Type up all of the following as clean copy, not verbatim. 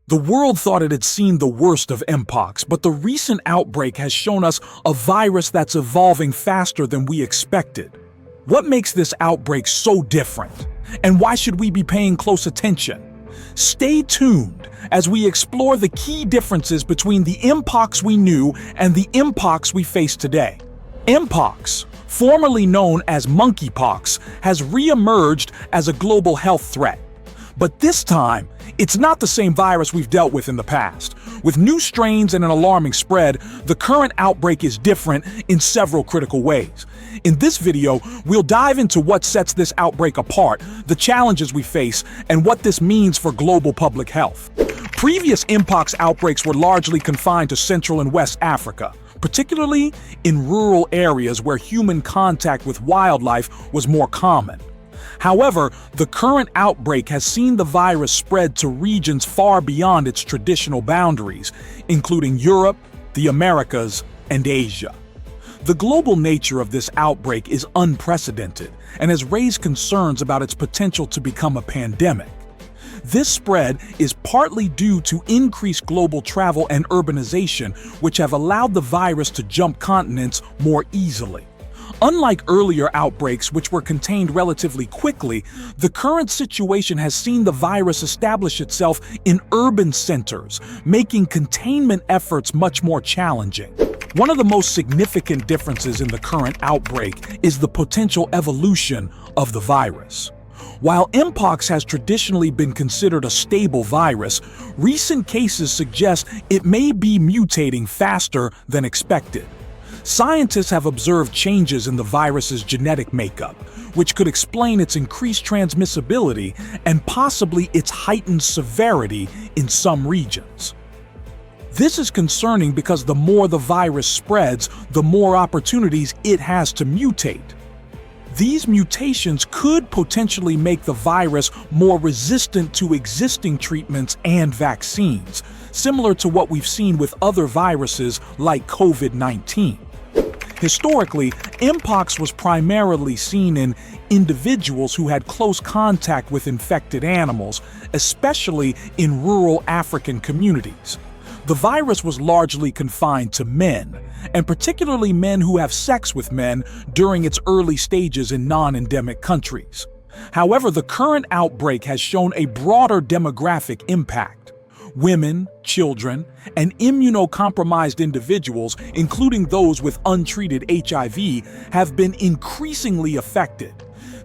The world thought it had seen the worst of Mpox, but the recent outbreak has shown us a virus that's evolving faster than we expected. What makes this outbreak so different? And why should we be paying close attention? Stay tuned as we explore the key differences between the Mpox we knew and the Mpox we face today. Mpox, formerly known as monkeypox, has re-emerged as a global health threat. But this time, it's not the same virus we've dealt with in the past. With new strains and an alarming spread, the current outbreak is different in several critical ways. In this video, we'll dive into what sets this outbreak apart, the challenges we face, and what this means for global public health. Previous Mpox outbreaks were largely confined to Central and West Africa, particularly in rural areas where human contact with wildlife was more common. However, the current outbreak has seen the virus spread to regions far beyond its traditional boundaries, including Europe, the Americas, and Asia. The global nature of this outbreak is unprecedented and has raised concerns about its potential to become a pandemic. This spread is partly due to increased global travel and urbanization, which have allowed the virus to jump continents more easily. Unlike earlier outbreaks, which were contained relatively quickly, the current situation has seen the virus establish itself in urban centers, making containment efforts much more challenging. One of the most significant differences in the current outbreak is the potential evolution of the virus. While Mpox has traditionally been considered a stable virus, recent cases suggest it may be mutating faster than expected. Scientists have observed changes in the virus's genetic makeup, which could explain its increased transmissibility and possibly its heightened severity in some regions. This is concerning because the more the virus spreads, the more opportunities it has to mutate. These mutations could potentially make the virus more resistant to existing treatments and vaccines, similar to what we've seen with other viruses like COVID-19. Historically, Mpox was primarily seen in individuals who had close contact with infected animals, especially in rural African communities. The virus was largely confined to men, and particularly men who have sex with men during its early stages in non-endemic countries. However, the current outbreak has shown a broader demographic impact. Women, children, and immunocompromised individuals, including those with untreated HIV, have been increasingly affected.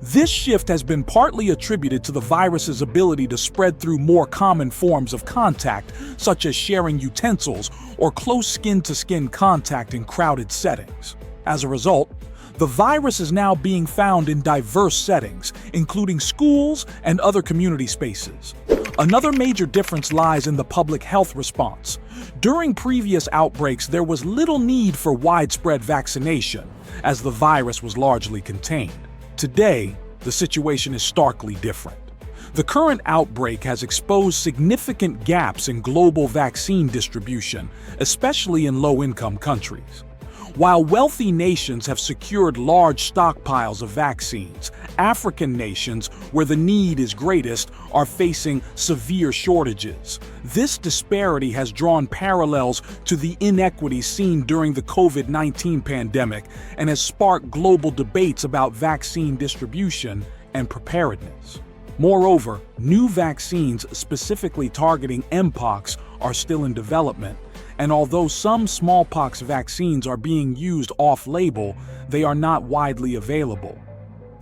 This shift has been partly attributed to the virus's ability to spread through more common forms of contact, such as sharing utensils or close skin-to-skin contact in crowded settings. As a result, the virus is now being found in diverse settings, including schools and other community spaces. Another major difference lies in the public health response. During previous outbreaks, there was little need for widespread vaccination, as the virus was largely contained. Today, the situation is starkly different. The current outbreak has exposed significant gaps in global vaccine distribution, especially in low-income countries. While wealthy nations have secured large stockpiles of vaccines, African nations, where the need is greatest, are facing severe shortages. This disparity has drawn parallels to the inequities seen during the COVID-19 pandemic and has sparked global debates about vaccine distribution and preparedness. Moreover, new vaccines specifically targeting Mpox are still in development, and although some smallpox vaccines are being used off-label, they are not widely available.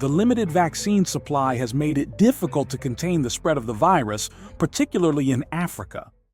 The limited vaccine supply has made it difficult to contain the spread of the virus, particularly in Africa.